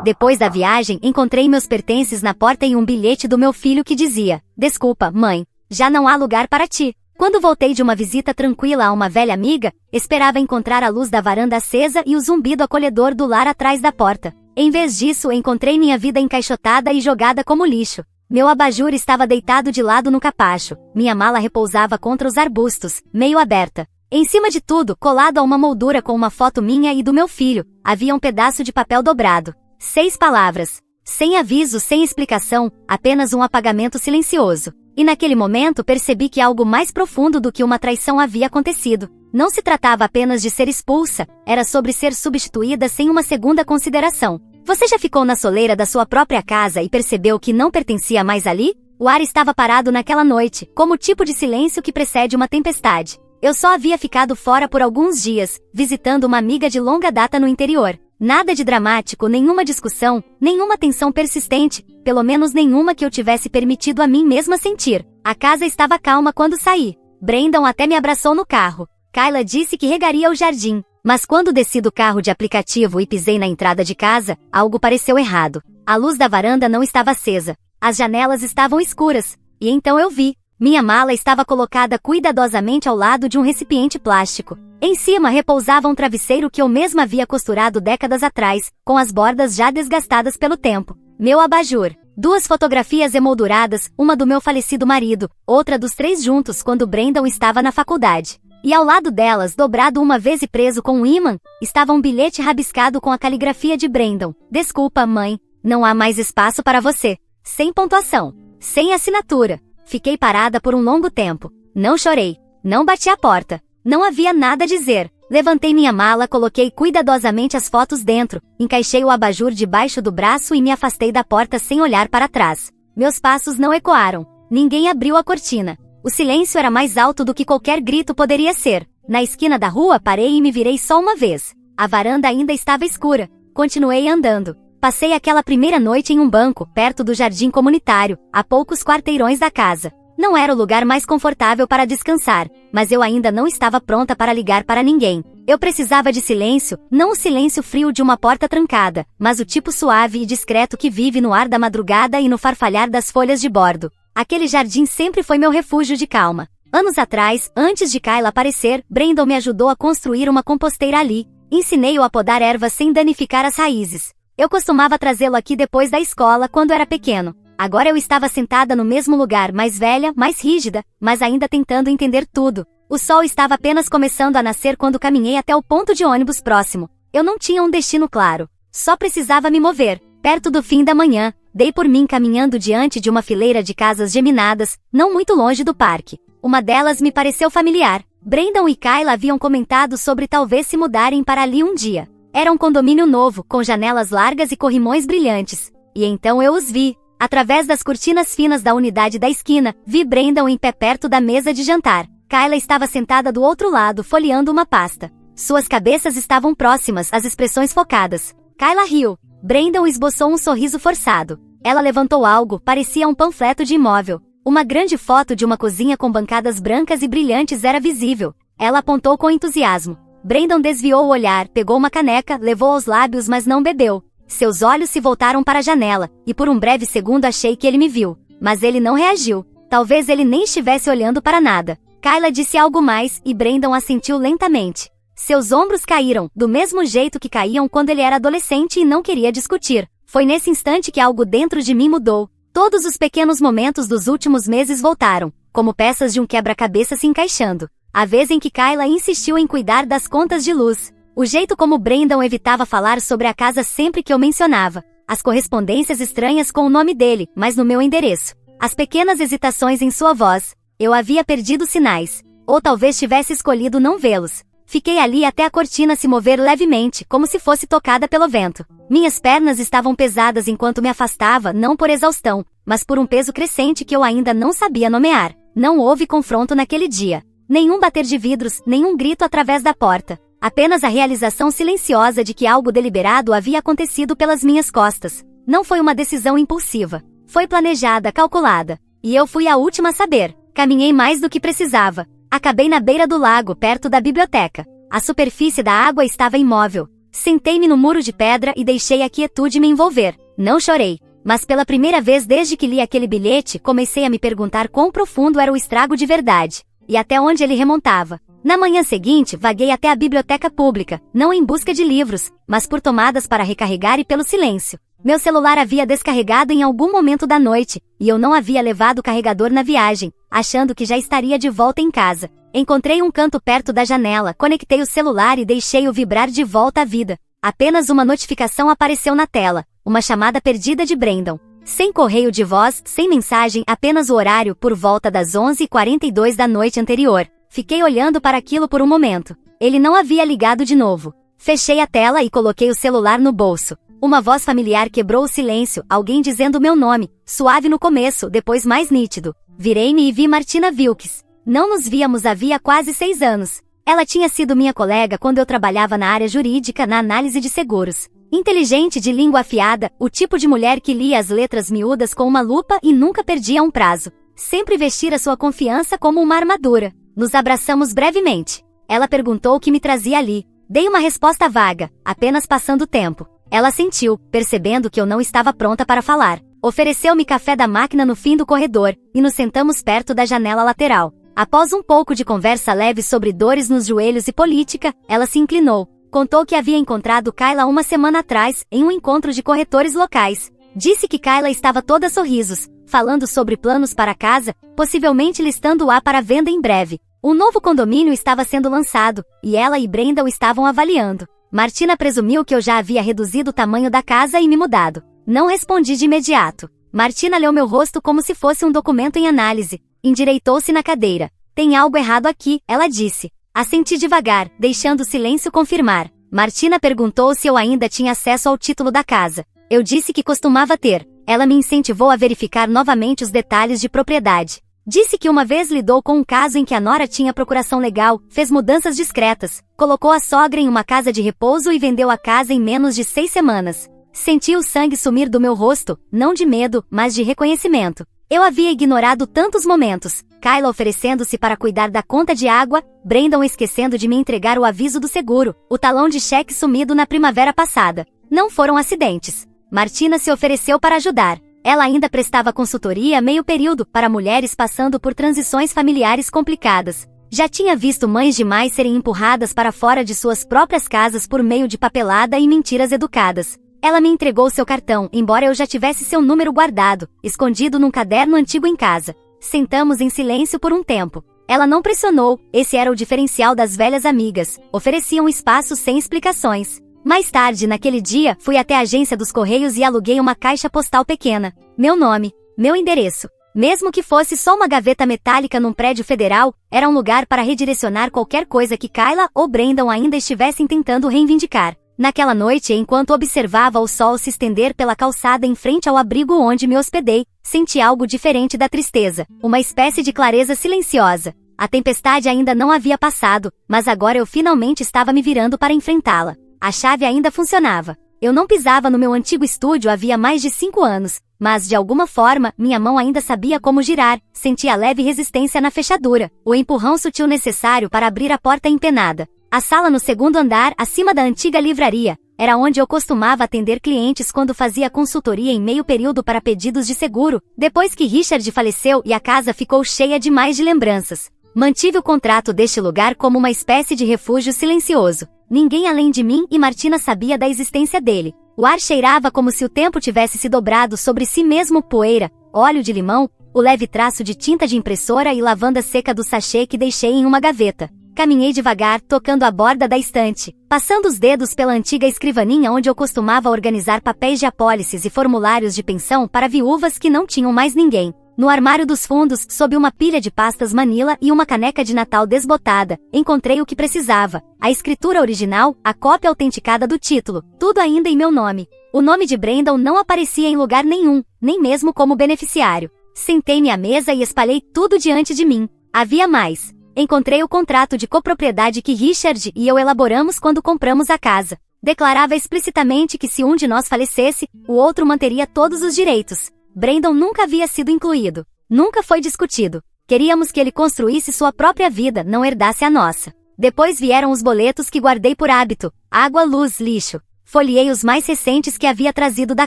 Depois da viagem, encontrei meus pertences na porta e um bilhete do meu filho que dizia: "Desculpa, mãe, já não há lugar para ti." Quando voltei de uma visita tranquila a uma velha amiga, esperava encontrar a luz da varanda acesa e o zumbido acolhedor do lar atrás da porta. Em vez disso, encontrei minha vida encaixotada e jogada como lixo. Meu abajur estava deitado de lado no capacho, minha mala repousava contra os arbustos, meio aberta. Em cima de tudo, colado a uma moldura com uma foto minha e do meu filho, havia um pedaço de papel dobrado. 6 palavras. Sem aviso, sem explicação, apenas um apagamento silencioso. E naquele momento percebi que algo mais profundo do que uma traição havia acontecido. Não se tratava apenas de ser expulsa, era sobre ser substituída sem uma segunda consideração. Você já ficou na soleira da sua própria casa e percebeu que não pertencia mais ali? O ar estava parado naquela noite, como o tipo de silêncio que precede uma tempestade. Eu só havia ficado fora por alguns dias, visitando uma amiga de longa data no interior. Nada de dramático, nenhuma discussão, nenhuma tensão persistente, pelo menos nenhuma que eu tivesse permitido a mim mesma sentir. A casa estava calma quando saí. Brandon até me abraçou no carro. Kayla disse que regaria o jardim. Mas quando desci do carro de aplicativo e pisei na entrada de casa, algo pareceu errado. A luz da varanda não estava acesa. As janelas estavam escuras. E então eu vi. Minha mala estava colocada cuidadosamente ao lado de um recipiente plástico. Em cima repousava um travesseiro que eu mesma havia costurado décadas atrás, com as bordas já desgastadas pelo tempo. Meu abajur. 2 fotografias emolduradas, uma do meu falecido marido, outra dos 3 juntos quando Brandon estava na faculdade. E ao lado delas, dobrado uma vez e preso com um ímã, estava um bilhete rabiscado com a caligrafia de Brandon. "Desculpa, mãe, não há mais espaço para você." Sem pontuação. Sem assinatura. Fiquei parada por um longo tempo. Não chorei. Não bati a porta. Não havia nada a dizer. Levantei minha mala, coloquei cuidadosamente as fotos dentro, encaixei o abajur debaixo do braço e me afastei da porta sem olhar para trás. Meus passos não ecoaram. Ninguém abriu a cortina. O silêncio era mais alto do que qualquer grito poderia ser. Na esquina da rua parei e me virei só uma vez. A varanda ainda estava escura. Continuei andando. Passei aquela primeira noite em um banco, perto do jardim comunitário, a poucos quarteirões da casa. Não era o lugar mais confortável para descansar, mas eu ainda não estava pronta para ligar para ninguém. Eu precisava de silêncio, não o silêncio frio de uma porta trancada, mas o tipo suave e discreto que vive no ar da madrugada e no farfalhar das folhas de bordo. Aquele jardim sempre foi meu refúgio de calma. Anos atrás, antes de Kayla aparecer, Brandon me ajudou a construir uma composteira ali. Ensinei-o a podar ervas sem danificar as raízes. Eu costumava trazê-lo aqui depois da escola quando era pequeno. Agora eu estava sentada no mesmo lugar, mais velha, mais rígida, mas ainda tentando entender tudo. O sol estava apenas começando a nascer quando caminhei até o ponto de ônibus próximo. Eu não tinha um destino claro. Só precisava me mover. Perto do fim da manhã, dei por mim caminhando diante de uma fileira de casas geminadas, não muito longe do parque. Uma delas me pareceu familiar. Brandon e Kayla haviam comentado sobre talvez se mudarem para ali um dia. Era um condomínio novo, com janelas largas e corrimões brilhantes. E então eu os vi. Através das cortinas finas da unidade da esquina, vi Brandon em pé perto da mesa de jantar. Kayla estava sentada do outro lado, folheando uma pasta. Suas cabeças estavam próximas, as expressões focadas. Kayla riu. Brandon esboçou um sorriso forçado. Ela levantou algo, parecia um panfleto de imóvel. Uma grande foto de uma cozinha com bancadas brancas e brilhantes era visível. Ela apontou com entusiasmo. Brandon desviou o olhar, pegou uma caneca, levou aos lábios mas não bebeu. Seus olhos se voltaram para a janela, e por um breve segundo achei que ele me viu. Mas ele não reagiu. Talvez ele nem estivesse olhando para nada. Kayla disse algo mais, e Brandon assentiu lentamente. Seus ombros caíram, do mesmo jeito que caíam quando ele era adolescente e não queria discutir. Foi nesse instante que algo dentro de mim mudou. Todos os pequenos momentos dos últimos meses voltaram, como peças de um quebra-cabeça se encaixando. A vez em que Kayla insistiu em cuidar das contas de luz. O jeito como Brandon evitava falar sobre a casa sempre que eu mencionava. As correspondências estranhas com o nome dele, mas no meu endereço. As pequenas hesitações em sua voz. Eu havia perdido sinais. Ou talvez tivesse escolhido não vê-los. Fiquei ali até a cortina se mover levemente, como se fosse tocada pelo vento. Minhas pernas estavam pesadas enquanto me afastava, não por exaustão, mas por um peso crescente que eu ainda não sabia nomear. Não houve confronto naquele dia. Nenhum bater de vidros, nenhum grito através da porta. Apenas a realização silenciosa de que algo deliberado havia acontecido pelas minhas costas. Não foi uma decisão impulsiva. Foi planejada, calculada. E eu fui a última a saber. Caminhei mais do que precisava. Acabei na beira do lago, perto da biblioteca. A superfície da água estava imóvel. Sentei-me no muro de pedra e deixei a quietude me envolver. Não chorei. Mas pela primeira vez desde que li aquele bilhete, comecei a me perguntar quão profundo era o estrago de verdade. E até onde ele remontava. Na manhã seguinte, vaguei até a biblioteca pública, não em busca de livros, mas por tomadas para recarregar e pelo silêncio. Meu celular havia descarregado em algum momento da noite, e eu não havia levado o carregador na viagem, achando que já estaria de volta em casa. Encontrei um canto perto da janela, conectei o celular e deixei-o vibrar de volta à vida. Apenas uma notificação apareceu na tela, uma chamada perdida de Brandon. Sem correio de voz, sem mensagem, apenas o horário por volta das 11h42 da noite anterior. Fiquei olhando para aquilo por um momento. Ele não havia ligado de novo. Fechei a tela e coloquei o celular no bolso. Uma voz familiar quebrou o silêncio, alguém dizendo meu nome, suave no começo, depois mais nítido. Virei-me e vi Martina Wilkes. Não nos víamos havia quase 6 anos. Ela tinha sido minha colega quando eu trabalhava na área jurídica na análise de seguros. Inteligente, de língua afiada, o tipo de mulher que lia as letras miúdas com uma lupa e nunca perdia um prazo. Sempre vestira sua confiança como uma armadura. Nos abraçamos brevemente. Ela perguntou o que me trazia ali. Dei uma resposta vaga, apenas passando o tempo. Ela sentiu, percebendo que eu não estava pronta para falar. Ofereceu-me café da máquina no fim do corredor, e nos sentamos perto da janela lateral. Após um pouco de conversa leve sobre dores nos joelhos e política, ela se inclinou. Contou que havia encontrado Kayla uma semana atrás, em um encontro de corretores locais. Disse que Kayla estava toda sorrisos, falando sobre planos para a casa, possivelmente listando-a para venda em breve. Um novo condomínio estava sendo lançado, e ela e Brandon estavam avaliando. Martina presumiu que eu já havia reduzido o tamanho da casa e me mudado. Não respondi de imediato. Martina leu meu rosto como se fosse um documento em análise. Endireitou-se na cadeira. Tem algo errado aqui, ela disse. Assenti devagar, deixando o silêncio confirmar. Martina perguntou se eu ainda tinha acesso ao título da casa. Eu disse que costumava ter. Ela me incentivou a verificar novamente os detalhes de propriedade. Disse que uma vez lidou com um caso em que a nora tinha procuração legal, fez mudanças discretas, colocou a sogra em uma casa de repouso e vendeu a casa em menos de 6 semanas. Senti o sangue sumir do meu rosto, não de medo, mas de reconhecimento. Eu havia ignorado tantos momentos. Kayla oferecendo-se para cuidar da conta de água, Brandon esquecendo de me entregar o aviso do seguro, o talão de cheque sumido na primavera passada. Não foram acidentes. Martina se ofereceu para ajudar. Ela ainda prestava consultoria meio período para mulheres passando por transições familiares complicadas. Já tinha visto mães demais serem empurradas para fora de suas próprias casas por meio de papelada e mentiras educadas. Ela me entregou seu cartão, embora eu já tivesse seu número guardado, escondido num caderno antigo em casa. Sentamos em silêncio por um tempo. Ela não pressionou, esse era o diferencial das velhas amigas, ofereciam espaço sem explicações. Mais tarde, naquele dia, fui até a agência dos Correios e aluguei uma caixa postal pequena. Meu nome, meu endereço. Mesmo que fosse só uma gaveta metálica num prédio federal, era um lugar para redirecionar qualquer coisa que Kayla ou Brandon ainda estivessem tentando reivindicar. Naquela noite, enquanto observava o sol se estender pela calçada em frente ao abrigo onde me hospedei, senti algo diferente da tristeza, uma espécie de clareza silenciosa. A tempestade ainda não havia passado, mas agora eu finalmente estava me virando para enfrentá-la. A chave ainda funcionava. Eu não pisava no meu antigo estúdio havia mais de 5 anos, mas de alguma forma, minha mão ainda sabia como girar, sentia leve resistência na fechadura, o empurrão sutil necessário para abrir a porta empenada. A sala no segundo andar, acima da antiga livraria, era onde eu costumava atender clientes quando fazia consultoria em meio período para pedidos de seguro, depois que Richard faleceu e a casa ficou cheia demais de lembranças. Mantive o contrato deste lugar como uma espécie de refúgio silencioso. Ninguém além de mim e Martina sabia da existência dele. O ar cheirava como se o tempo tivesse se dobrado sobre si mesmo, poeira, óleo de limão, o leve traço de tinta de impressora e lavanda seca do sachê que deixei em uma gaveta. Caminhei devagar, tocando a borda da estante, passando os dedos pela antiga escrivaninha onde eu costumava organizar papéis de apólices e formulários de pensão para viúvas que não tinham mais ninguém. No armário dos fundos, sob uma pilha de pastas Manila e uma caneca de Natal desbotada, encontrei o que precisava. A escritura original, a cópia autenticada do título, tudo ainda em meu nome. O nome de Brandon não aparecia em lugar nenhum, nem mesmo como beneficiário. Sentei-me à mesa e espalhei tudo diante de mim. Havia mais. Encontrei o contrato de copropriedade que Richard e eu elaboramos quando compramos a casa. Declarava explicitamente que se um de nós falecesse, o outro manteria todos os direitos. Brandon nunca havia sido incluído. Nunca foi discutido. Queríamos que ele construísse sua própria vida, não herdasse a nossa. Depois vieram os boletos que guardei por hábito: água, luz, lixo. Folheei os mais recentes que havia trazido da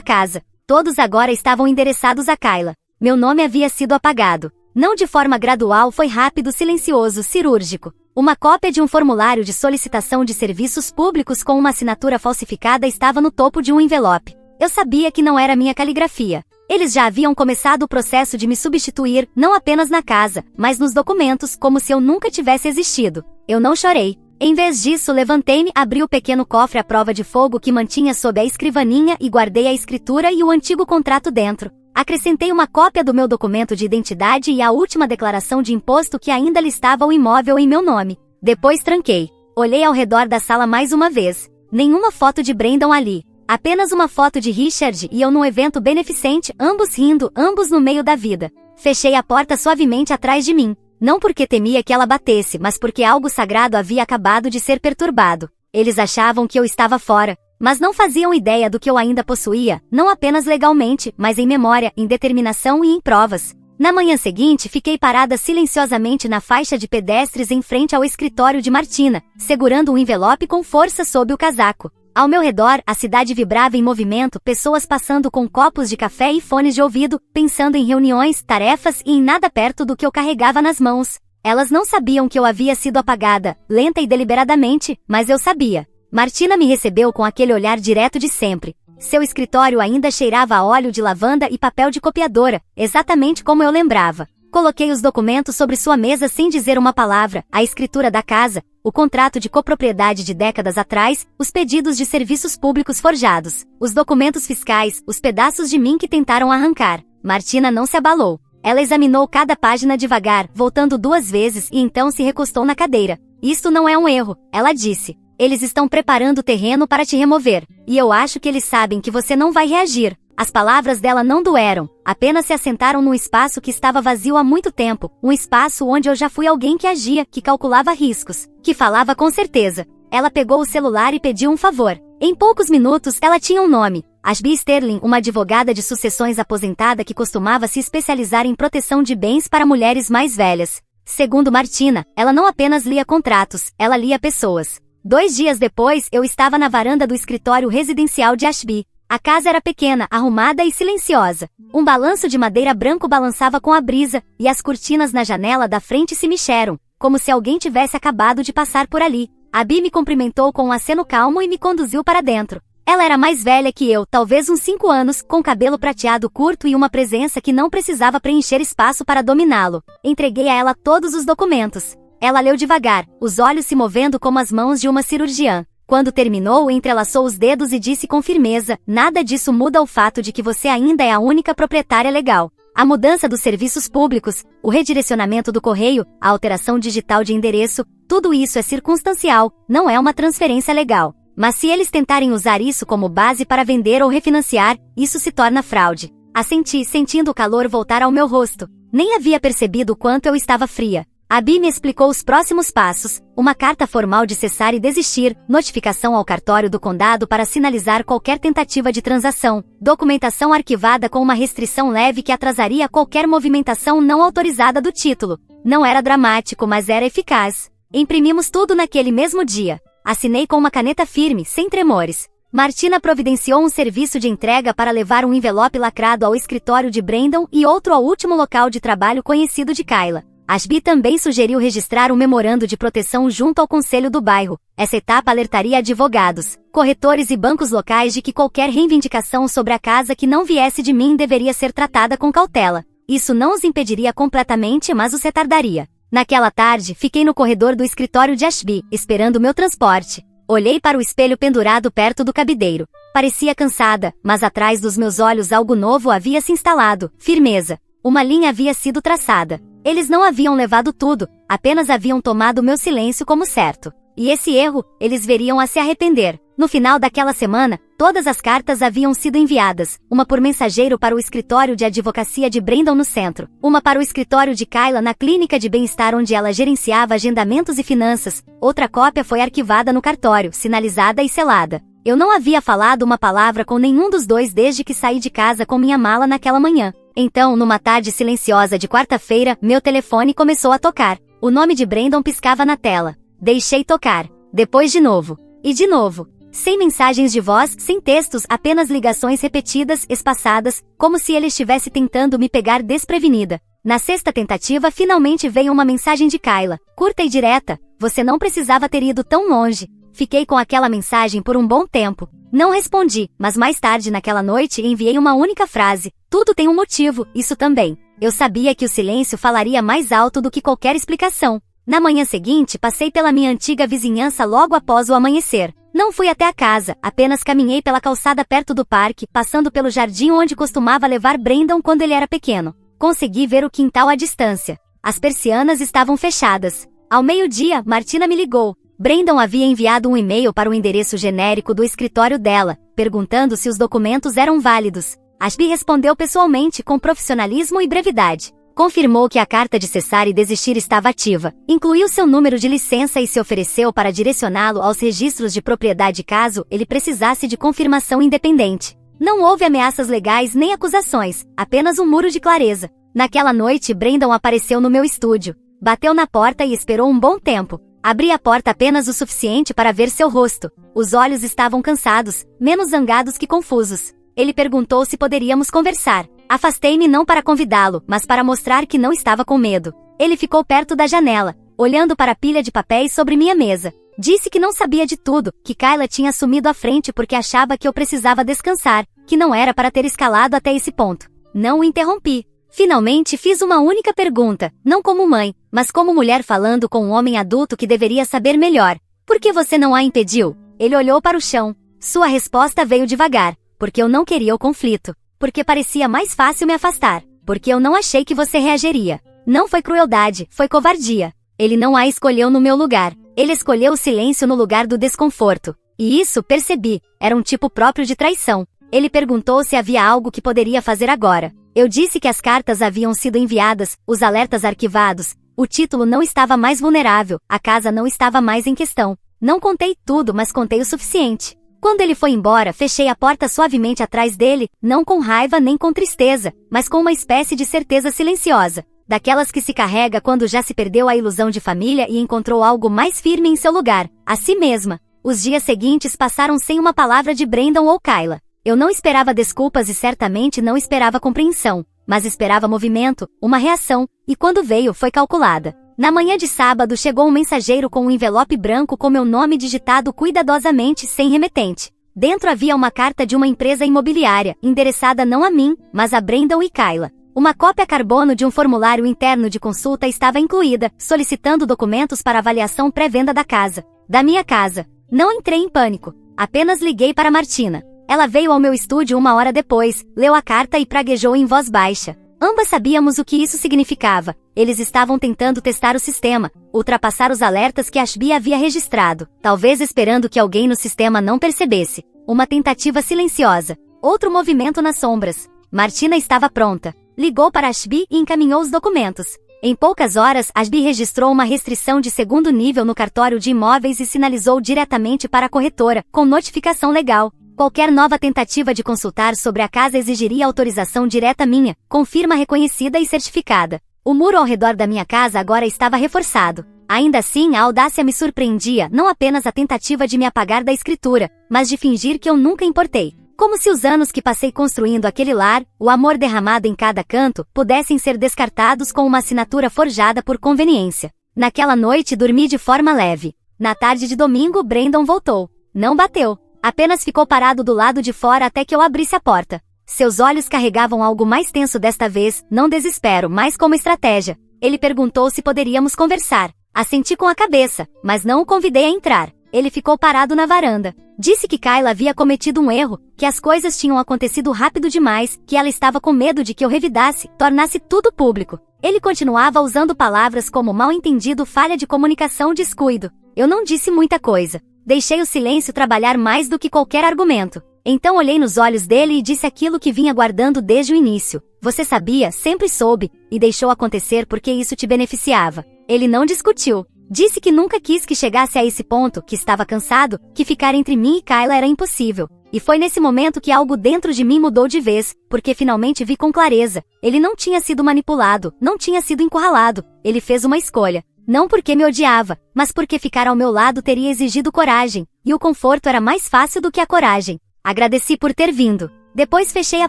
casa. Todos agora estavam endereçados a Kayla. Meu nome havia sido apagado. Não de forma gradual, foi rápido, silencioso, cirúrgico. Uma cópia de um formulário de solicitação de serviços públicos com uma assinatura falsificada estava no topo de um envelope. Eu sabia que não era minha caligrafia. Eles já haviam começado o processo de me substituir, não apenas na casa, mas nos documentos, como se eu nunca tivesse existido. Eu não chorei. Em vez disso, levantei-me, abri o pequeno cofre à prova de fogo que mantinha sob a escrivaninha e guardei a escritura e o antigo contrato dentro. Acrescentei uma cópia do meu documento de identidade e a última declaração de imposto que ainda listava o imóvel em meu nome. Depois tranquei. Olhei ao redor da sala mais uma vez. Nenhuma foto de Brandon ali. Apenas uma foto de Richard e eu num evento beneficente, ambos rindo, ambos no meio da vida. Fechei a porta suavemente atrás de mim. Não porque temia que ela batesse, mas porque algo sagrado havia acabado de ser perturbado. Eles achavam que eu estava fora, mas não faziam ideia do que eu ainda possuía, não apenas legalmente, mas em memória, em determinação e em provas. Na manhã seguinte, fiquei parada silenciosamente na faixa de pedestres em frente ao escritório de Martina, segurando um envelope com força sob o casaco. Ao meu redor, a cidade vibrava em movimento, pessoas passando com copos de café e fones de ouvido, pensando em reuniões, tarefas e em nada perto do que eu carregava nas mãos. Elas não sabiam que eu havia sido apagada, lenta e deliberadamente, mas eu sabia. Martina me recebeu com aquele olhar direto de sempre. Seu escritório ainda cheirava a óleo de lavanda e papel de copiadora, exatamente como eu lembrava. Coloquei os documentos sobre sua mesa sem dizer uma palavra, a escritura da casa, o contrato de copropriedade de décadas atrás, os pedidos de serviços públicos forjados, os documentos fiscais, os pedaços de mim que tentaram arrancar. Martina não se abalou. Ela examinou cada página devagar, voltando 2 vezes e então se recostou na cadeira. Isto não é um erro, ela disse. Eles estão preparando o terreno para te remover, e eu acho que eles sabem que você não vai reagir. As palavras dela não doeram, apenas se assentaram num espaço que estava vazio há muito tempo, um espaço onde eu já fui alguém que agia, que calculava riscos, que falava com certeza. Ela pegou o celular e pediu um favor. Em poucos minutos, ela tinha um nome. Ashby Sterling, uma advogada de sucessões aposentada que costumava se especializar em proteção de bens para mulheres mais velhas. Segundo Martina, ela não apenas lia contratos, ela lia pessoas. 2 dias depois, eu estava na varanda do escritório residencial de Ashby. A casa era pequena, arrumada e silenciosa. Um balanço de madeira branco balançava com a brisa, e as cortinas na janela da frente se mexeram, como se alguém tivesse acabado de passar por ali. Abby me cumprimentou com um aceno calmo e me conduziu para dentro. Ela era mais velha que eu, talvez uns 5 anos, com cabelo prateado curto e uma presença que não precisava preencher espaço para dominá-lo. Entreguei a ela todos os documentos. Ela leu devagar, os olhos se movendo como as mãos de uma cirurgiã. Quando terminou, entrelaçou os dedos e disse com firmeza: nada disso muda o fato de que você ainda é a única proprietária legal. A mudança dos serviços públicos, o redirecionamento do correio, a alteração digital de endereço, tudo isso é circunstancial, não é uma transferência legal. Mas se eles tentarem usar isso como base para vender ou refinanciar, isso se torna fraude. Assenti, sentindo o calor voltar ao meu rosto. Nem havia percebido o quanto eu estava fria. Abby me explicou os próximos passos: uma carta formal de cessar e desistir, notificação ao cartório do condado para sinalizar qualquer tentativa de transação, documentação arquivada com uma restrição leve que atrasaria qualquer movimentação não autorizada do título. Não era dramático, mas era eficaz. Imprimimos tudo naquele mesmo dia. Assinei com uma caneta firme, sem tremores. Martina providenciou um serviço de entrega para levar um envelope lacrado ao escritório de Brandon e outro ao último local de trabalho conhecido de Kayla. Ashby também sugeriu registrar um memorando de proteção junto ao conselho do bairro. Essa etapa alertaria advogados, corretores e bancos locais de que qualquer reivindicação sobre a casa que não viesse de mim deveria ser tratada com cautela. Isso não os impediria completamente, mas os retardaria. Naquela tarde, fiquei no corredor do escritório de Ashby, esperando meu transporte. Olhei para o espelho pendurado perto do cabideiro. Parecia cansada, mas atrás dos meus olhos algo novo havia se instalado: firmeza. Uma linha havia sido traçada. Eles não haviam levado tudo, apenas haviam tomado meu silêncio como certo. E esse erro, eles veriam a se arrepender. No final daquela semana, todas as cartas haviam sido enviadas, uma por mensageiro para o escritório de advocacia de Brandon no centro, uma para o escritório de Kayla na clínica de bem-estar onde ela gerenciava agendamentos e finanças, outra cópia foi arquivada no cartório, sinalizada e selada. Eu não havia falado uma palavra com nenhum dos dois desde que saí de casa com minha mala naquela manhã. Então, numa tarde silenciosa de quarta-feira, meu telefone começou a tocar. O nome de Brandon piscava na tela. Deixei tocar. Depois de novo. E de novo. Sem mensagens de voz, sem textos, apenas ligações repetidas, espaçadas, como se ele estivesse tentando me pegar desprevenida. Na sexta tentativa, finalmente veio uma mensagem de Kayla, curta e direta: você não precisava ter ido tão longe. Fiquei com aquela mensagem por um bom tempo. Não respondi, mas mais tarde naquela noite enviei uma única frase: tudo tem um motivo, isso também. Eu sabia que o silêncio falaria mais alto do que qualquer explicação. Na manhã seguinte, passei pela minha antiga vizinhança logo após o amanhecer. Não fui até a casa, apenas caminhei pela calçada perto do parque, passando pelo jardim onde costumava levar Brandon quando ele era pequeno. Consegui ver o quintal à distância. As persianas estavam fechadas. Ao meio-dia, Martina me ligou. Brandon havia enviado um e-mail para o endereço genérico do escritório dela, perguntando se os documentos eram válidos. Ashby respondeu pessoalmente com profissionalismo e brevidade. Confirmou que a carta de cessar e desistir estava ativa, incluiu seu número de licença e se ofereceu para direcioná-lo aos registros de propriedade caso ele precisasse de confirmação independente. Não houve ameaças legais nem acusações, apenas um muro de clareza. Naquela noite, Brandon apareceu no meu estúdio. Bateu na porta e esperou um bom tempo. Abri a porta apenas o suficiente para ver seu rosto. Os olhos estavam cansados, menos zangados que confusos. Ele perguntou se poderíamos conversar. Afastei-me não para convidá-lo, mas para mostrar que não estava com medo. Ele ficou perto da janela, olhando para a pilha de papéis sobre minha mesa. Disse que não sabia de tudo, que Kayla tinha assumido a frente porque achava que eu precisava descansar, que não era para ter escalado até esse ponto. Não o interrompi. Finalmente fiz uma única pergunta, não como mãe, mas como mulher falando com um homem adulto que deveria saber melhor. Por que você não a impediu? Ele olhou para o chão. Sua resposta veio devagar. Porque eu não queria o conflito. Porque parecia mais fácil me afastar. Porque eu não achei que você reagiria. Não foi crueldade, foi covardia. Ele não a escolheu no meu lugar. Ele escolheu o silêncio no lugar do desconforto. E isso, percebi, era um tipo próprio de traição. Ele perguntou se havia algo que poderia fazer agora. Eu disse que as cartas haviam sido enviadas, os alertas arquivados, o título não estava mais vulnerável, a casa não estava mais em questão. Não contei tudo, mas contei o suficiente. Quando ele foi embora, fechei a porta suavemente atrás dele, não com raiva nem com tristeza, mas com uma espécie de certeza silenciosa, daquelas que se carrega quando já se perdeu a ilusão de família e encontrou algo mais firme em seu lugar, a si mesma. Os dias seguintes passaram sem uma palavra de Brandon ou Kayla. Eu não esperava desculpas e certamente não esperava compreensão, mas esperava movimento, uma reação, e quando veio foi calculada. Na manhã de sábado chegou um mensageiro com um envelope branco com meu nome digitado cuidadosamente sem remetente. Dentro havia uma carta de uma empresa imobiliária, endereçada não a mim, mas a Brandon e Kayla. Uma cópia carbono de um formulário interno de consulta estava incluída, solicitando documentos para avaliação pré-venda da casa. Da minha casa. Não entrei em pânico. Apenas liguei para Martina. Ela veio ao meu estúdio uma hora depois, leu a carta e praguejou em voz baixa. Ambas sabíamos o que isso significava. Eles estavam tentando testar o sistema, ultrapassar os alertas que Ashby havia registrado, talvez esperando que alguém no sistema não percebesse. Uma tentativa silenciosa. Outro movimento nas sombras. Martina estava pronta. Ligou para Ashby e encaminhou os documentos. Em poucas horas, Ashby registrou uma restrição de segundo nível no cartório de imóveis e sinalizou diretamente para a corretora, com notificação legal. Qualquer nova tentativa de consultar sobre a casa exigiria autorização direta minha, com firma reconhecida e certificada. O muro ao redor da minha casa agora estava reforçado. Ainda assim, a audácia me surpreendia, não apenas a tentativa de me apagar da escritura, mas de fingir que eu nunca importei. Como se os anos que passei construindo aquele lar, o amor derramado em cada canto, pudessem ser descartados com uma assinatura forjada por conveniência. Naquela noite dormi de forma leve. Na tarde de domingo, Brandon voltou. Não bateu. Apenas ficou parado do lado de fora até que eu abrisse a porta. Seus olhos carregavam algo mais tenso desta vez, não desespero, mas como estratégia. Ele perguntou se poderíamos conversar. Assenti com a cabeça, mas não o convidei a entrar. Ele ficou parado na varanda. Disse que Kayla havia cometido um erro, que as coisas tinham acontecido rápido demais, que ela estava com medo de que eu revidasse, tornasse tudo público. Ele continuava usando palavras como mal-entendido, falha de comunicação, descuido. Eu não disse muita coisa. Deixei o silêncio trabalhar mais do que qualquer argumento. Então olhei nos olhos dele e disse aquilo que vinha guardando desde o início. Você sabia, sempre soube, e deixou acontecer porque isso te beneficiava. Ele não discutiu. Disse que nunca quis que chegasse a esse ponto, que estava cansado, que ficar entre mim e Kayla era impossível. E foi nesse momento que algo dentro de mim mudou de vez, porque finalmente vi com clareza. Ele não tinha sido manipulado, não tinha sido encurralado. Ele fez uma escolha. Não porque me odiava, mas porque ficar ao meu lado teria exigido coragem, e o conforto era mais fácil do que a coragem. Agradeci por ter vindo. Depois fechei a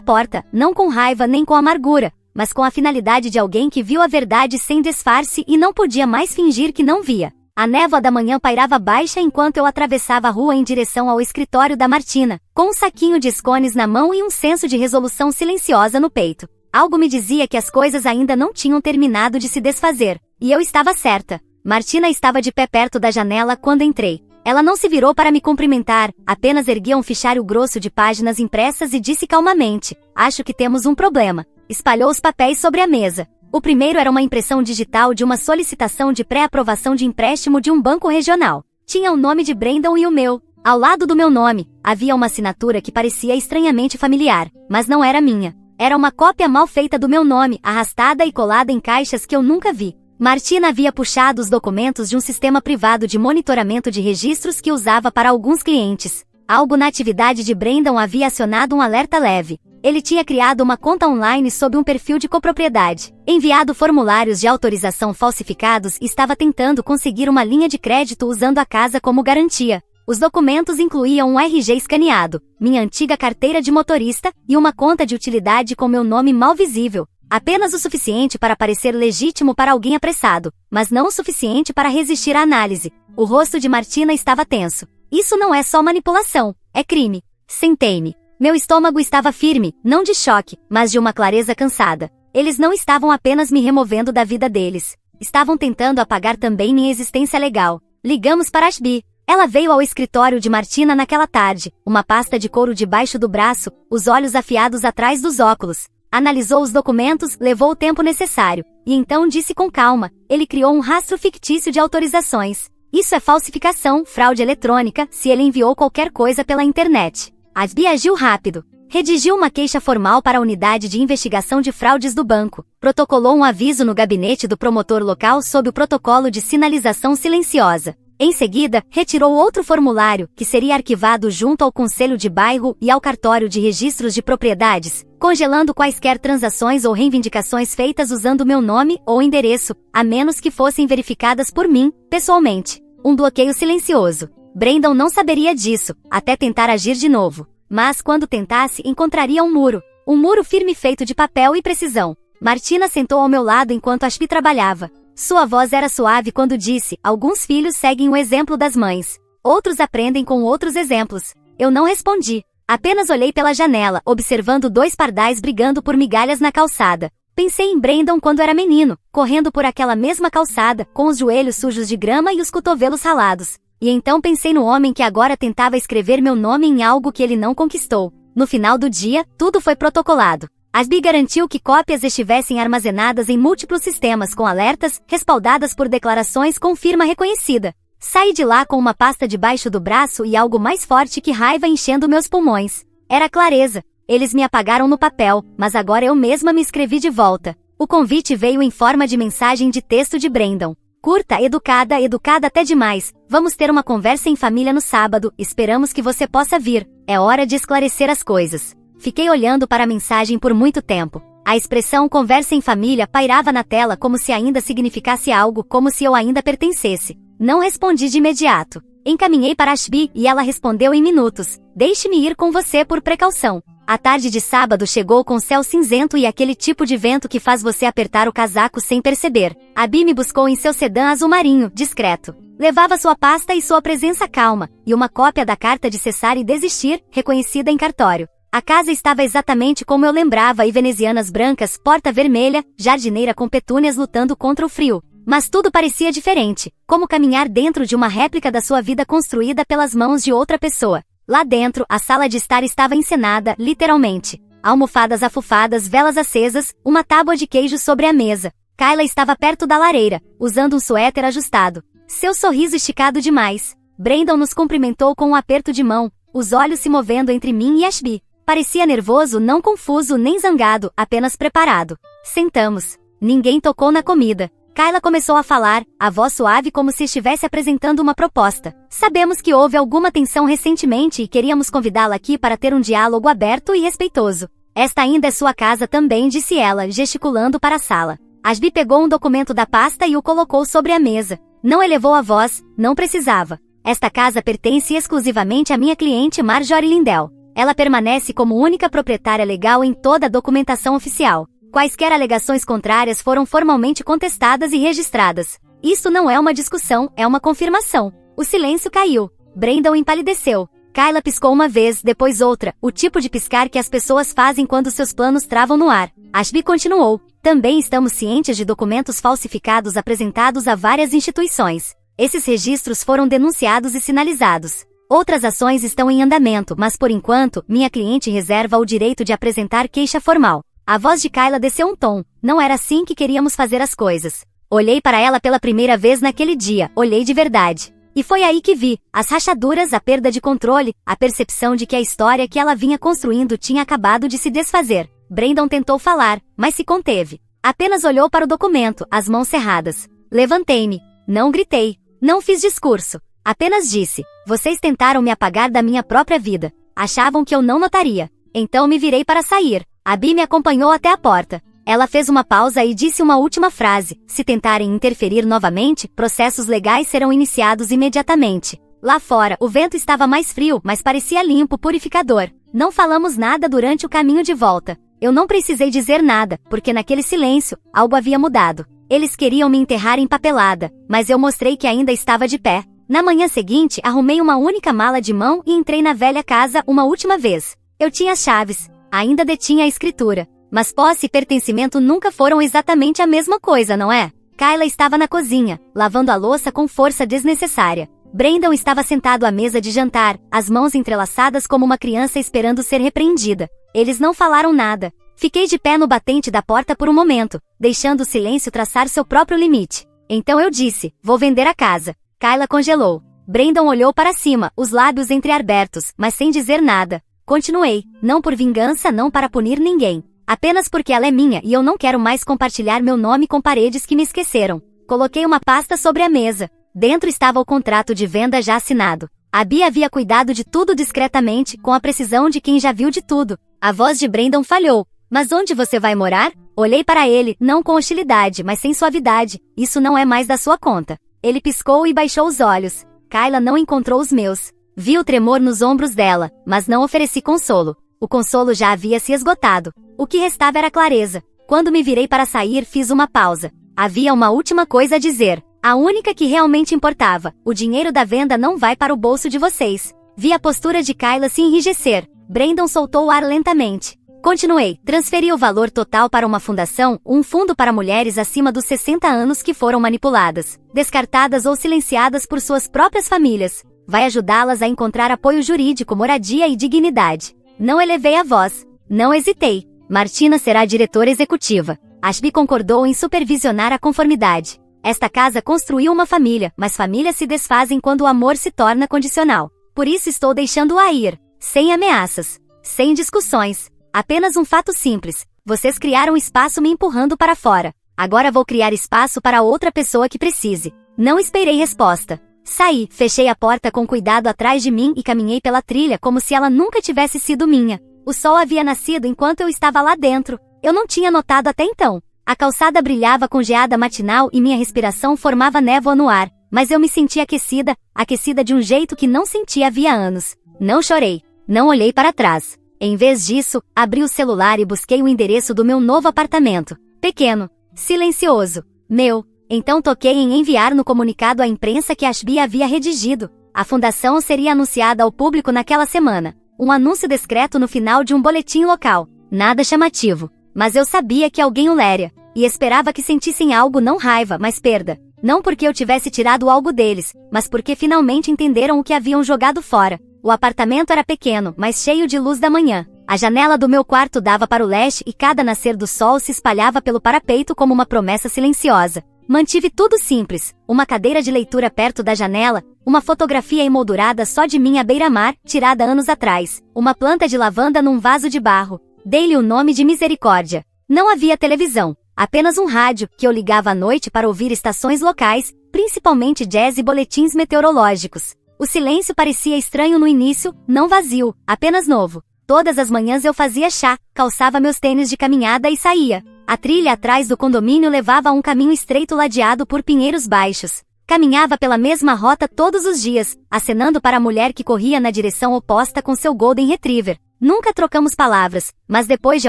porta, não com raiva nem com amargura, mas com a finalidade de alguém que viu a verdade sem disfarce e não podia mais fingir que não via. A névoa da manhã pairava baixa enquanto eu atravessava a rua em direção ao escritório da Martina, com um saquinho de scones na mão e um senso de resolução silenciosa no peito. Algo me dizia que as coisas ainda não tinham terminado de se desfazer, e eu estava certa. Martina estava de pé perto da janela quando entrei. Ela não se virou para me cumprimentar, apenas erguia um fichário grosso de páginas impressas e disse calmamente: "Acho que temos um problema." Espalhou os papéis sobre a mesa. O primeiro era uma impressão digital de uma solicitação de pré-aprovação de empréstimo de um banco regional. Tinha o nome de Brandon e o meu. Ao lado do meu nome, havia uma assinatura que parecia estranhamente familiar, mas não era minha. Era uma cópia mal feita do meu nome, arrastada e colada em caixas que eu nunca vi. Martina havia puxado os documentos de um sistema privado de monitoramento de registros que usava para alguns clientes. Algo na atividade de Brandon havia acionado um alerta leve. Ele tinha criado uma conta online sob um perfil de copropriedade, enviado formulários de autorização falsificados e estava tentando conseguir uma linha de crédito usando a casa como garantia. Os documentos incluíam um RG escaneado, minha antiga carteira de motorista e uma conta de utilidade com meu nome mal visível. Apenas o suficiente para parecer legítimo para alguém apressado, mas não o suficiente para resistir à análise. O rosto de Martina estava tenso. Isso não é só manipulação, é crime. Sentei-me. Meu estômago estava firme, não de choque, mas de uma clareza cansada. Eles não estavam apenas me removendo da vida deles. Estavam tentando apagar também minha existência legal. Ligamos para Ashby. Ela veio ao escritório de Martina naquela tarde, uma pasta de couro debaixo do braço, os olhos afiados atrás dos óculos. Analisou os documentos, levou o tempo necessário, e então disse com calma: ele criou um rastro fictício de autorizações. Isso é falsificação, fraude eletrônica, se ele enviou qualquer coisa pela internet. Ashby agiu rápido. Redigiu uma queixa formal para a unidade de investigação de fraudes do banco. Protocolou um aviso no gabinete do promotor local sob o protocolo de sinalização silenciosa. Em seguida, retirou outro formulário, que seria arquivado junto ao Conselho de Bairro e ao Cartório de Registros de Propriedades, congelando quaisquer transações ou reivindicações feitas usando meu nome ou endereço, a menos que fossem verificadas por mim, pessoalmente. Um bloqueio silencioso. Brandon não saberia disso, até tentar agir de novo. Mas quando tentasse, encontraria um muro. Um muro firme feito de papel e precisão. Martina sentou ao meu lado enquanto Ashby trabalhava. Sua voz era suave quando disse: alguns filhos seguem o exemplo das mães. Outros aprendem com outros exemplos. Eu não respondi. Apenas olhei pela janela, observando dois pardais brigando por migalhas na calçada. Pensei em Brandon quando era menino, correndo por aquela mesma calçada, com os joelhos sujos de grama e os cotovelos ralados. E então pensei no homem que agora tentava escrever meu nome em algo que ele não conquistou. No final do dia, tudo foi protocolado. Ashby garantiu que cópias estivessem armazenadas em múltiplos sistemas com alertas, respaldadas por declarações com firma reconhecida. Saí de lá com uma pasta debaixo do braço e algo mais forte que raiva enchendo meus pulmões. Era clareza. Eles me apagaram no papel, mas agora eu mesma me escrevi de volta. O convite veio em forma de mensagem de texto de Brandon. Curta, educada até demais. Vamos ter uma conversa em família no sábado, esperamos que você possa vir. É hora de esclarecer as coisas. Fiquei olhando para a mensagem por muito tempo. A expressão conversa em família pairava na tela como se ainda significasse algo, como se eu ainda pertencesse. Não respondi de imediato. Encaminhei para Ashby e ela respondeu em minutos: deixe-me ir com você por precaução. A tarde de sábado chegou com céu cinzento e aquele tipo de vento que faz você apertar o casaco sem perceber. Abby me buscou em seu sedã azul marinho, discreto. Levava sua pasta e sua presença calma, e uma cópia da carta de cessar e desistir, reconhecida em cartório. A casa estava exatamente como eu lembrava, e venezianas brancas, porta vermelha, jardineira com petúnias lutando contra o frio. Mas tudo parecia diferente, como caminhar dentro de uma réplica da sua vida construída pelas mãos de outra pessoa. Lá dentro, a sala de estar estava encenada, literalmente. Almofadas afufadas, velas acesas, uma tábua de queijo sobre a mesa. Kayla estava perto da lareira, usando um suéter ajustado. Seu sorriso esticado demais. Brandon nos cumprimentou com um aperto de mão, os olhos se movendo entre mim e Ashby. Parecia nervoso, não confuso nem zangado, apenas preparado. Sentamos. Ninguém tocou na comida. Kayla começou a falar, a voz suave como se estivesse apresentando uma proposta. Sabemos que houve alguma tensão recentemente e queríamos convidá-la aqui para ter um diálogo aberto e respeitoso. Esta ainda é sua casa também, disse ela, gesticulando para a sala. Ashby pegou um documento da pasta e o colocou sobre a mesa. Não elevou a voz, não precisava. Esta casa pertence exclusivamente à minha cliente Marjorie Lindell. Ela permanece como única proprietária legal em toda a documentação oficial. Quaisquer alegações contrárias foram formalmente contestadas e registradas. Isso não é uma discussão, é uma confirmação. O silêncio caiu. Brandon empalideceu. Kayla piscou uma vez, depois outra, o tipo de piscar que as pessoas fazem quando seus planos travam no ar. Ashby continuou. Também estamos cientes de documentos falsificados apresentados a várias instituições. Esses registros foram denunciados e sinalizados. Outras ações estão em andamento, mas por enquanto, minha cliente reserva o direito de apresentar queixa formal. A voz de Kayla desceu um tom. Não era assim que queríamos fazer as coisas. Olhei para ela pela primeira vez naquele dia, olhei de verdade. E foi aí que vi, as rachaduras, a perda de controle, a percepção de que a história que ela vinha construindo tinha acabado de se desfazer. Brandon tentou falar, mas se conteve. Apenas olhou para o documento, as mãos cerradas. Levantei-me. Não gritei. Não fiz discurso. Apenas disse, vocês tentaram me apagar da minha própria vida. Achavam que eu não notaria. Então me virei para sair. Abby me acompanhou até a porta. Ela fez uma pausa e disse uma última frase. Se tentarem interferir novamente, processos legais serão iniciados imediatamente. Lá fora, o vento estava mais frio, mas parecia limpo, purificador. Não falamos nada durante o caminho de volta. Eu não precisei dizer nada, porque naquele silêncio, algo havia mudado. Eles queriam me enterrar empapelada, mas eu mostrei que ainda estava de pé. Na manhã seguinte, arrumei uma única mala de mão e entrei na velha casa uma última vez. Eu tinha as chaves, ainda detinha a escritura. Mas posse e pertencimento nunca foram exatamente a mesma coisa, não é? Kayla estava na cozinha, lavando a louça com força desnecessária. Brandon estava sentado à mesa de jantar, as mãos entrelaçadas como uma criança esperando ser repreendida. Eles não falaram nada. Fiquei de pé no batente da porta por um momento, deixando o silêncio traçar seu próprio limite. Então eu disse, vou vender a casa. Kayla congelou. Brandon olhou para cima, os lábios entreabertos, mas sem dizer nada. Continuei, não por vingança, não para punir ninguém. Apenas porque ela é minha e eu não quero mais compartilhar meu nome com paredes que me esqueceram. Coloquei uma pasta sobre a mesa. Dentro estava o contrato de venda já assinado. Abby havia cuidado de tudo discretamente, com a precisão de quem já viu de tudo. A voz de Brandon falhou. Mas onde você vai morar? Olhei para ele, não com hostilidade, mas sem suavidade. Isso não é mais da sua conta. Ele piscou e baixou os olhos. Kayla não encontrou os meus. Vi o tremor nos ombros dela, mas não ofereci consolo. O consolo já havia se esgotado. O que restava era clareza. Quando me virei para sair, fiz uma pausa. Havia uma última coisa a dizer. A única que realmente importava. O dinheiro da venda não vai para o bolso de vocês. Vi a postura de Kayla se enrijecer. Brandon soltou o ar lentamente. Continuei. Transferi o valor total para uma fundação, um fundo para mulheres acima dos 60 anos que foram manipuladas, descartadas ou silenciadas por suas próprias famílias. Vai ajudá-las a encontrar apoio jurídico, moradia e dignidade. Não elevei a voz. Não hesitei. Martina será diretora executiva. Ashby concordou em supervisionar a conformidade. Esta casa construiu uma família, mas famílias se desfazem quando o amor se torna condicional. Por isso estou deixando-a ir. Sem ameaças. Sem discussões. Apenas um fato simples. Vocês criaram espaço me empurrando para fora. Agora vou criar espaço para outra pessoa que precise. Não esperei resposta. Saí, fechei a porta com cuidado atrás de mim e caminhei pela trilha como se ela nunca tivesse sido minha. O sol havia nascido enquanto eu estava lá dentro. Eu não tinha notado até então. A calçada brilhava com geada matinal e minha respiração formava névoa no ar, mas eu me sentia aquecida de um jeito que não sentia havia anos. Não chorei. Não olhei para trás. Em vez disso, abri o celular e busquei o endereço do meu novo apartamento. Pequeno. Silencioso. Meu. Então toquei em enviar no comunicado à imprensa que Ashby havia redigido. A fundação seria anunciada ao público naquela semana. Um anúncio discreto no final de um boletim local. Nada chamativo. Mas eu sabia que alguém o leria. E esperava que sentissem algo, não raiva, mas perda. Não porque eu tivesse tirado algo deles, mas porque finalmente entenderam o que haviam jogado fora. O apartamento era pequeno, mas cheio de luz da manhã. A janela do meu quarto dava para o leste e cada nascer do sol se espalhava pelo parapeito como uma promessa silenciosa. Mantive tudo simples, uma cadeira de leitura perto da janela, uma fotografia emoldurada só de mim à beira-mar, tirada anos atrás, uma planta de lavanda num vaso de barro. Dei-lhe o nome de Misericórdia. Não havia televisão, apenas um rádio, que eu ligava à noite para ouvir estações locais, principalmente jazz e boletins meteorológicos. O silêncio parecia estranho no início, não vazio, apenas novo. Todas as manhãs eu fazia chá, calçava meus tênis de caminhada e saía. A trilha atrás do condomínio levava a um caminho estreito ladeado por pinheiros baixos. Caminhava pela mesma rota todos os dias, acenando para a mulher que corria na direção oposta com seu Golden Retriever. Nunca trocamos palavras, mas depois de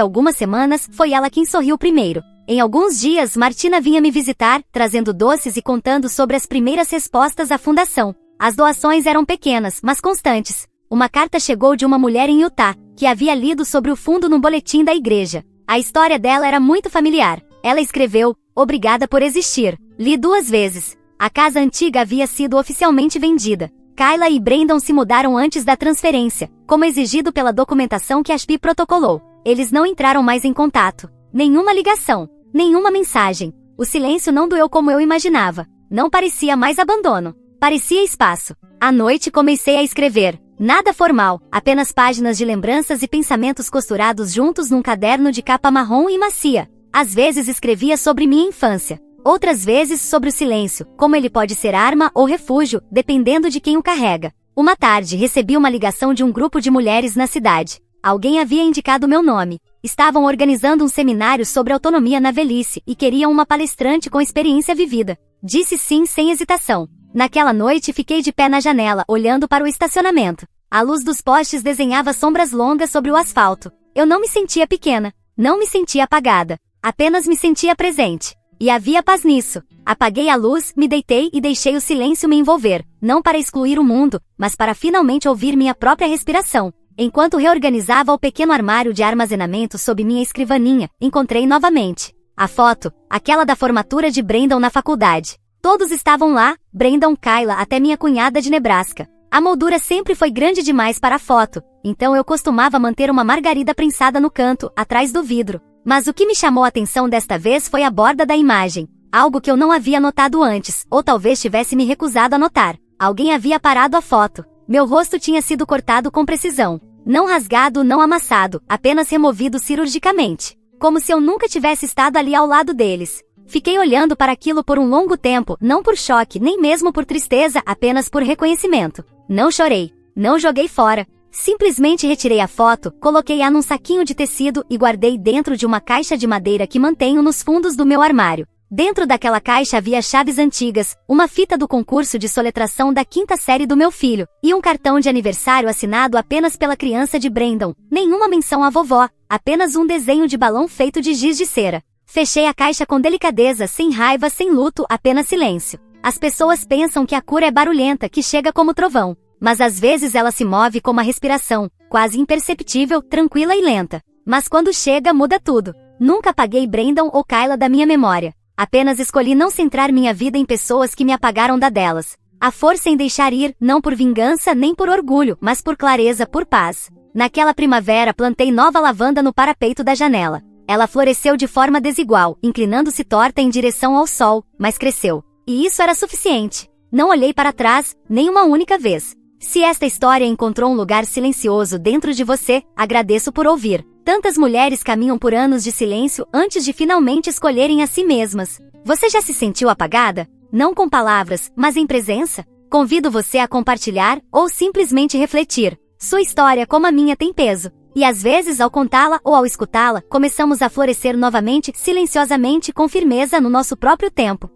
algumas semanas, foi ela quem sorriu primeiro. Em alguns dias, Martina vinha me visitar, trazendo doces e contando sobre as primeiras respostas à fundação. As doações eram pequenas, mas constantes. Uma carta chegou de uma mulher em Utah, que havia lido sobre o fundo no boletim da igreja. A história dela era muito familiar. Ela escreveu: "Obrigada por existir. Li 2 vezes. A casa antiga havia sido oficialmente vendida. Kayla e Brandon se mudaram antes da transferência, como exigido pela documentação que a SPI protocolou. Eles não entraram mais em contato. Nenhuma ligação. Nenhuma mensagem. O silêncio não doeu como eu imaginava. Não parecia mais abandono. Parecia espaço. À noite comecei a escrever. Nada formal, apenas páginas de lembranças e pensamentos costurados juntos num caderno de capa marrom e macia. Às vezes escrevia sobre minha infância. Outras vezes sobre o silêncio, como ele pode ser arma ou refúgio, dependendo de quem o carrega. Uma tarde recebi uma ligação de um grupo de mulheres na cidade. Alguém havia indicado meu nome. Estavam organizando um seminário sobre autonomia na velhice e queriam uma palestrante com experiência vivida. Disse sim sem hesitação. Naquela noite fiquei de pé na janela, olhando para o estacionamento. A luz dos postes desenhava sombras longas sobre o asfalto. Eu não me sentia pequena. Não me sentia apagada. Apenas me sentia presente. E havia paz nisso. Apaguei a luz, me deitei e deixei o silêncio me envolver, não para excluir o mundo, mas para finalmente ouvir minha própria respiração. Enquanto reorganizava o pequeno armário de armazenamento sob minha escrivaninha, encontrei novamente a foto, aquela da formatura de Brandon na faculdade. Todos estavam lá, Brandon, Kayla, até minha cunhada de Nebraska. A moldura sempre foi grande demais para a foto, então eu costumava manter uma margarida prensada no canto, atrás do vidro. Mas o que me chamou a atenção desta vez foi a borda da imagem. Algo que eu não havia notado antes, ou talvez tivesse me recusado a notar. Alguém havia parado a foto. Meu rosto tinha sido cortado com precisão. Não rasgado, não amassado, apenas removido cirurgicamente. Como se eu nunca tivesse estado ali ao lado deles. Fiquei olhando para aquilo por um longo tempo, não por choque, nem mesmo por tristeza, apenas por reconhecimento. Não chorei. Não joguei fora. Simplesmente retirei a foto, coloquei-a num saquinho de tecido e guardei dentro de uma caixa de madeira que mantenho nos fundos do meu armário. Dentro daquela caixa havia chaves antigas, uma fita do concurso de soletração da 5ª série do meu filho, e um cartão de aniversário assinado apenas pela criança de Brandon. Nenhuma menção à vovó, apenas um desenho de balão feito de giz de cera. Fechei a caixa com delicadeza, sem raiva, sem luto, apenas silêncio. As pessoas pensam que a cura é barulhenta, que chega como trovão. Mas às vezes ela se move como a respiração, quase imperceptível, tranquila e lenta. Mas quando chega, muda tudo. Nunca apaguei Brandon ou Kayla da minha memória. Apenas escolhi não centrar minha vida em pessoas que me apagaram da delas. A força em deixar ir, não por vingança nem por orgulho, mas por clareza, por paz. Naquela primavera plantei nova lavanda no parapeito da janela. Ela floresceu de forma desigual, inclinando-se torta em direção ao sol, mas cresceu. E isso era suficiente. Não olhei para trás, nem uma única vez. Se esta história encontrou um lugar silencioso dentro de você, agradeço por ouvir. Tantas mulheres caminham por anos de silêncio antes de finalmente escolherem a si mesmas. Você já se sentiu apagada? Não com palavras, mas em presença? Convido você a compartilhar, ou simplesmente refletir. Sua história, como a minha, tem peso. E às vezes, ao contá-la ou ao escutá-la, começamos a florescer novamente, silenciosamente, com firmeza no nosso próprio tempo.